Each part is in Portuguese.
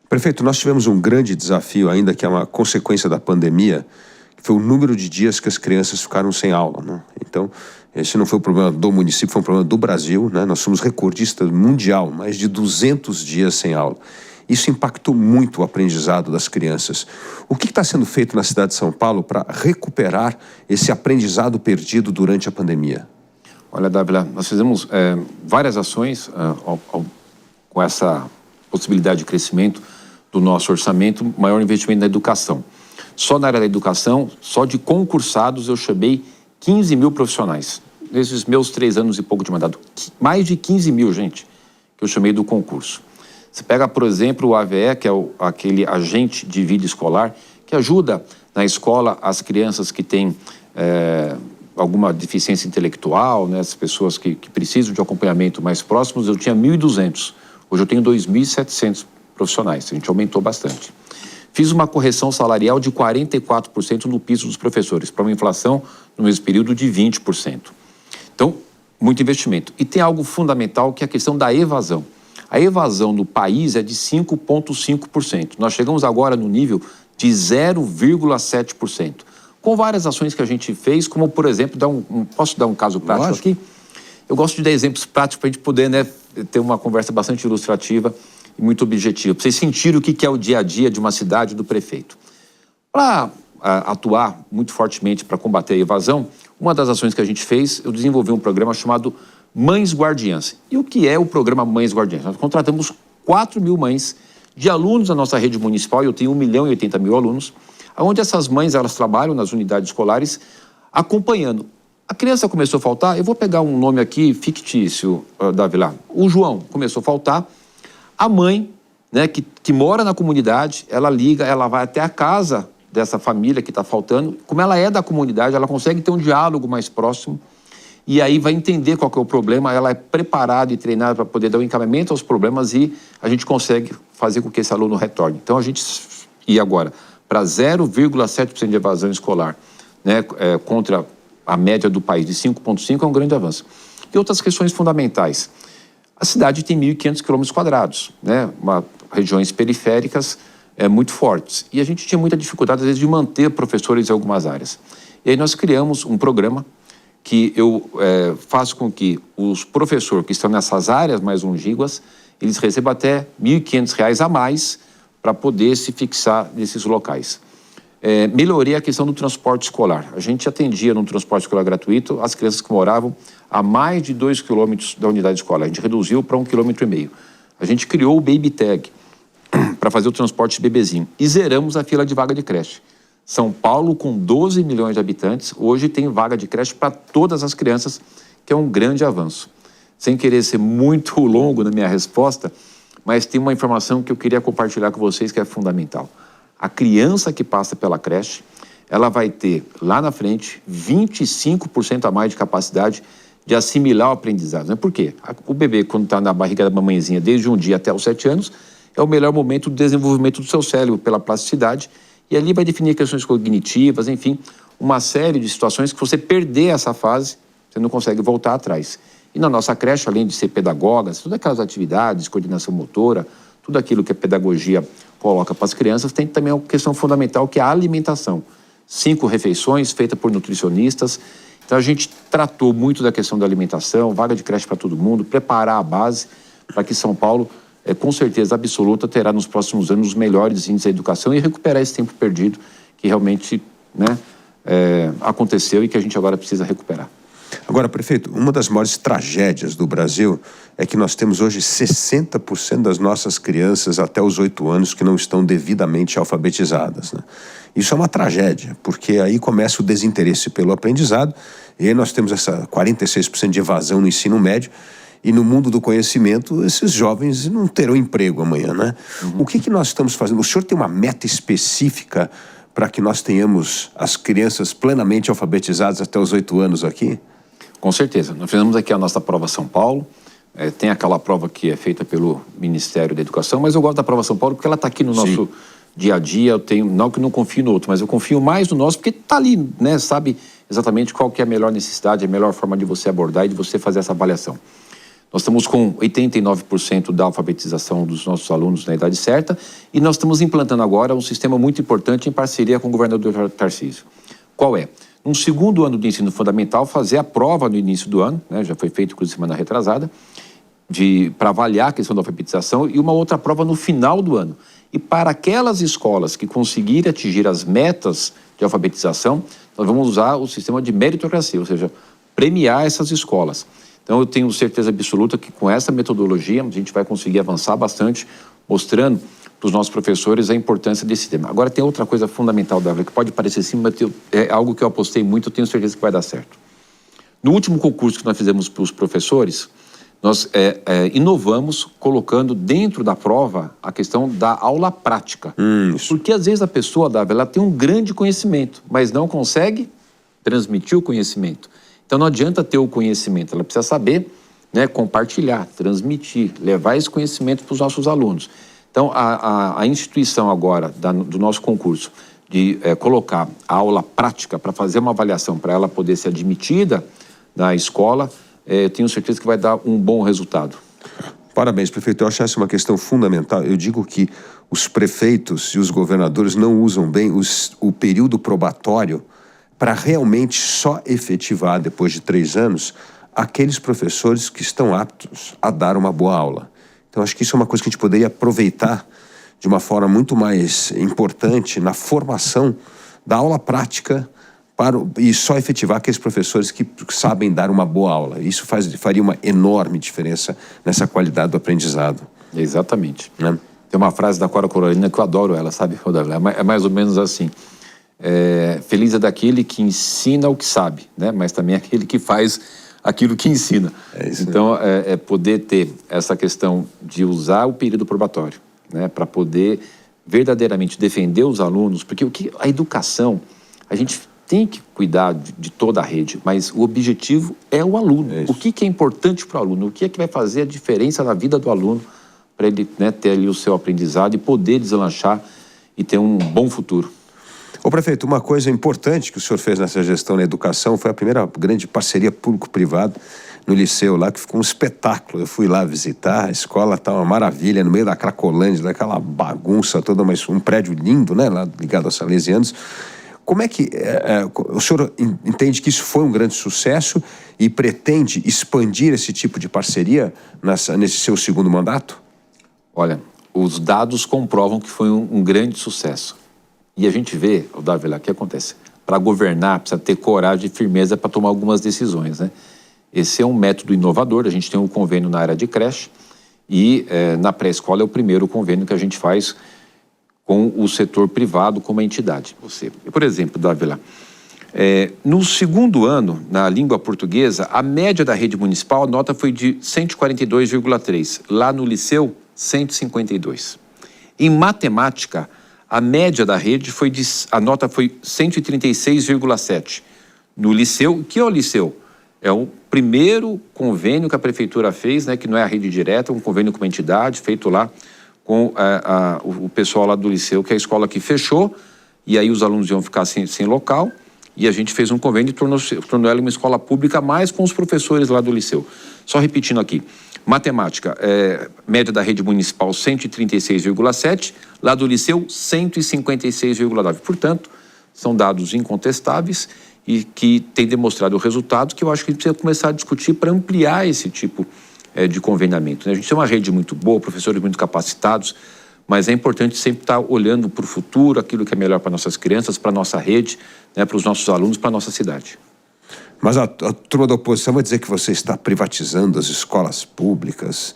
Prefeito, nós tivemos um grande desafio ainda, que é uma consequência da pandemia, que foi o número de dias que as crianças ficaram sem aula, né? Então, esse não foi um problema do município, foi um problema do Brasil, né? Nós somos recordistas mundial, mais de 200 dias sem aula. Isso impactou muito o aprendizado das crianças. O que está sendo feito na cidade de São Paulo para recuperar esse aprendizado perdido durante a pandemia? Olha, Dávila, nós fizemos várias ações com essa possibilidade de crescimento do nosso orçamento, maior investimento na educação. Só na área da educação, só de concursados eu chamei 15 mil profissionais. Nesses meus 3 anos e pouco de mandato, mais de 15 mil, gente, que eu chamei do concurso. Você pega, por exemplo, o AVE, que é aquele agente de vida escolar, que ajuda na escola as crianças que têm alguma deficiência intelectual, né, as pessoas que precisam de acompanhamento mais próximos. Eu tinha 1.200, hoje eu tenho 2.700 profissionais, a gente aumentou bastante. Fiz uma correção salarial de 44% no piso dos professores, para uma inflação no mesmo período de 20%. Então, muito investimento. E tem algo fundamental, que é a questão da evasão. A evasão no país é de 5,5%. Nós chegamos agora no nível de 0,7%. Com várias ações que a gente fez, como, por exemplo, posso dar um caso prático aqui? Eu gosto de dar exemplos práticos para a gente poder, né, ter uma conversa bastante ilustrativa e muito objetiva, para vocês sentirem o que é o dia a dia de uma cidade do prefeito. Para atuar muito fortemente para combater a evasão, uma das ações que a gente fez, eu desenvolvi um programa chamado Mães Guardiãs. E o que é o programa Mães Guardiãs? Nós contratamos 4 mil mães de alunos da nossa rede municipal, eu tenho 1.080.000 alunos, onde essas mães, elas trabalham nas unidades escolares, acompanhando. A criança começou a faltar, eu vou pegar um nome aqui fictício, Dávila. O João começou a faltar, a mãe, né, que mora na comunidade, ela liga, ela vai até a casa dessa família que está faltando. Como ela é da comunidade, ela consegue ter um diálogo mais próximo e aí vai entender qual que é o problema. Ela é preparada e treinada para poder dar o encaminhamento aos problemas e a gente consegue fazer com que esse aluno retorne. Então a gente ia agora para 0,7% de evasão escolar, né, contra a média do país de 5,5%, é um grande avanço. E outras questões fundamentais. A cidade tem 1.500 km², né? Regiões periféricas muito fortes. E a gente tinha muita dificuldade, às vezes, de manter professores em algumas áreas. E aí nós criamos um programa que eu faço com que os professores que estão nessas áreas mais longínquas, eles recebam até R$ 1.500 a mais para poder se fixar nesses locais. Melhorei a questão do transporte escolar. A gente atendia no transporte escolar gratuito as crianças que moravam a mais de 2 quilômetros da unidade escolar. A gente reduziu para 1,5 km. A gente criou o Baby Tag para fazer o transporte de bebezinho. E zeramos a fila de vaga de creche. São Paulo, com 12 milhões de habitantes, hoje tem vaga de creche para todas as crianças, que é um grande avanço. Sem querer ser muito longo na minha resposta, mas tem uma informação que eu queria compartilhar com vocês que é fundamental. A criança que passa pela creche, ela vai ter, lá na frente, 25% a mais de capacidade de assimilar o aprendizado. Por quê? O bebê, quando está na barriga da mamãezinha, desde 1 dia até os 7 anos, é o melhor momento do desenvolvimento do seu cérebro pela plasticidade, e ali vai definir questões cognitivas, enfim, uma série de situações que você perder essa fase, você não consegue voltar atrás. E na nossa creche, além de ser pedagogas, todas aquelas atividades, coordenação motora, tudo aquilo que a pedagogia coloca para as crianças, tem também uma questão fundamental, que é a alimentação. 5 refeições feitas por nutricionistas. Então a gente tratou muito da questão da alimentação, vaga de creche para todo mundo, preparar a base para que São Paulo, com certeza absoluta, terá nos próximos anos os melhores índices da educação e recuperar esse tempo perdido que realmente, né, aconteceu e que a gente agora precisa recuperar. Agora, prefeito, uma das maiores tragédias do Brasil é que nós temos hoje 60% das nossas crianças até os 8 anos que não estão devidamente alfabetizadas, né? Isso é uma tragédia, porque aí começa o desinteresse pelo aprendizado, e aí nós temos essa 46% de evasão no ensino médio, e no mundo do conhecimento, esses jovens não terão emprego amanhã, né? O que nós estamos fazendo? O senhor tem uma meta específica para que nós tenhamos as crianças plenamente alfabetizadas até os 8 anos aqui? Com certeza. Nós fizemos aqui a nossa prova São Paulo, tem aquela prova que é feita pelo Ministério da Educação, mas eu gosto da prova São Paulo porque ela está aqui no nosso dia a dia. Eu tenho, não que não confio no outro, mas eu confio mais no nosso porque está ali, né? Sabe exatamente qual que é a melhor necessidade, a melhor forma de você abordar e de você fazer essa avaliação. Nós estamos com 89% da alfabetização dos nossos alunos na idade certa e nós estamos implantando agora um sistema muito importante em parceria com o governador Tarcísio. Qual é? No segundo ano de ensino fundamental, fazer a prova no início do ano, né, já foi feito inclusive semana retrasada, para avaliar a questão da alfabetização e uma outra prova no final do ano. E para aquelas escolas que conseguirem atingir as metas de alfabetização, nós vamos usar o sistema de meritocracia, ou seja, premiar essas escolas. Então eu tenho certeza absoluta que com essa metodologia a gente vai conseguir avançar bastante, mostrando para os nossos professores a importância desse tema. Agora tem outra coisa fundamental, Dávila, que pode parecer simples, mas é algo que eu apostei muito, eu tenho certeza que vai dar certo. No último concurso que nós fizemos para os professores, nós inovamos colocando dentro da prova a questão da aula prática. Porque às vezes a pessoa, Dávila, ela tem um grande conhecimento, mas não consegue transmitir o conhecimento. Então não adianta ter o conhecimento, ela precisa saber, né, compartilhar, transmitir, levar esse conhecimento para os nossos alunos. Então a instituição agora do nosso concurso de colocar a aula prática para fazer uma avaliação para ela poder ser admitida na escola, tenho certeza que vai dar um bom resultado. Parabéns, prefeito. Eu acho essa uma questão fundamental. Eu digo que os prefeitos e os governadores não usam bem o período probatório para realmente só efetivar, depois de 3 anos, aqueles professores que estão aptos a dar uma boa aula. Então, acho que isso é uma coisa que a gente poderia aproveitar de uma forma muito mais importante na formação da aula prática e só efetivar aqueles professores que sabem dar uma boa aula. Isso faria uma enorme diferença nessa qualidade do aprendizado. Exatamente. Tem uma frase da Cora Coralina que eu adoro ela, sabe? É mais ou menos assim. Feliz é daquele que ensina o que sabe, né? Mas também é aquele que faz aquilo que ensina. Então, poder ter essa questão de usar o período probatório, né? Para poder verdadeiramente defender os alunos, porque a educação, a gente tem que cuidar de toda a rede, mas o objetivo é o aluno. O que é importante para o aluno? O que é que vai fazer a diferença na vida do aluno para ele, né, ter ali o seu aprendizado e poder deslanchar e ter um bom futuro? Ô prefeito, uma coisa importante que o senhor fez nessa gestão na educação foi a primeira grande parceria público-privada no Liceu lá, que ficou um espetáculo. Eu fui lá visitar, a escola tá uma maravilha, no meio da Cracolândia, daquela bagunça toda, mas um prédio lindo, né, lá ligado aos salesianos. Como é que o senhor entende que isso foi um grande sucesso e pretende expandir esse tipo de parceria nesse seu segundo mandato? Olha, os dados comprovam que foi um grande sucesso. E a gente vê, Dávila, o que acontece? Para governar, precisa ter coragem e firmeza para tomar algumas decisões, né? Esse é um método inovador. A gente tem um convênio na área de creche e na pré-escola é o primeiro convênio que a gente faz com o setor privado como entidade. Por exemplo, Dávila, no segundo ano, na língua portuguesa, a média da rede municipal, a nota foi de 142,3. Lá no Liceu, 152. Em matemática, a média da rede a nota foi 136,7. No Liceu, o que é o Liceu? É o primeiro convênio que a prefeitura fez, né, que não é a rede direta, é um convênio com uma entidade, feito lá com o pessoal lá do Liceu, que é a escola que fechou, e aí os alunos iam ficar sem local, e a gente fez um convênio e tornou ela uma escola pública, mais com os professores lá do Liceu. Só repetindo aqui, matemática, média da rede municipal 136,7, lá do Liceu 156,9. Portanto, são dados incontestáveis e que têm demonstrado o resultado que eu acho que a gente precisa começar a discutir para ampliar esse tipo de conveniamento, né? A gente tem uma rede muito boa, professores muito capacitados, mas é importante sempre estar olhando para o futuro, aquilo que é melhor para nossas crianças, para a nossa rede, né, para os nossos alunos, para a nossa cidade. Mas a turma da oposição vai dizer que você está privatizando as escolas públicas.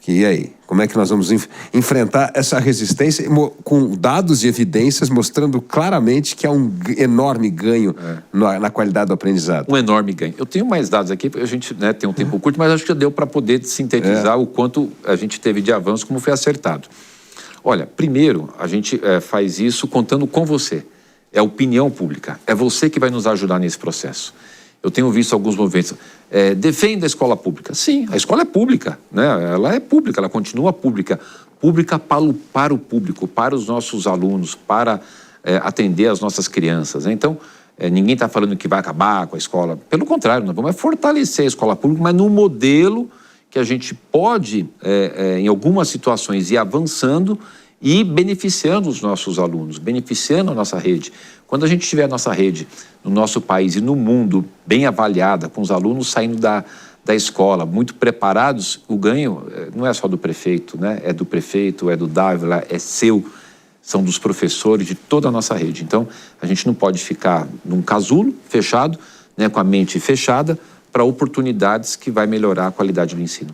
E aí, como é que nós vamos enfrentar essa resistência com dados e evidências mostrando claramente que há um enorme ganho na qualidade do aprendizado? Um enorme ganho. Eu tenho mais dados aqui, a gente, né, tem um tempo curto, mas acho que deu para poder sintetizar o quanto a gente teve de avanço, como foi acertado. Olha, primeiro, a gente faz isso contando com você. É a opinião pública. É você que vai nos ajudar nesse processo. Eu tenho visto alguns movimentos. Defenda a escola pública. Sim, a escola é pública, né? Ela é pública, ela continua pública. Pública para o público, para os nossos alunos, para atender as nossas crianças, né? Então, ninguém está falando que vai acabar com a escola. Pelo contrário, nós vamos fortalecer a escola pública, mas no modelo que a gente pode, em algumas situações, ir avançando e beneficiando os nossos alunos, beneficiando a nossa rede. Quando a gente tiver a nossa rede no nosso país e no mundo bem avaliada, com os alunos saindo da escola muito preparados, o ganho não é só do prefeito, né? É do prefeito, é do Dávila, é seu, são dos professores, de toda a nossa rede. Então, a gente não pode ficar num casulo fechado, né, com a mente fechada, para oportunidades que vai melhorar a qualidade do ensino.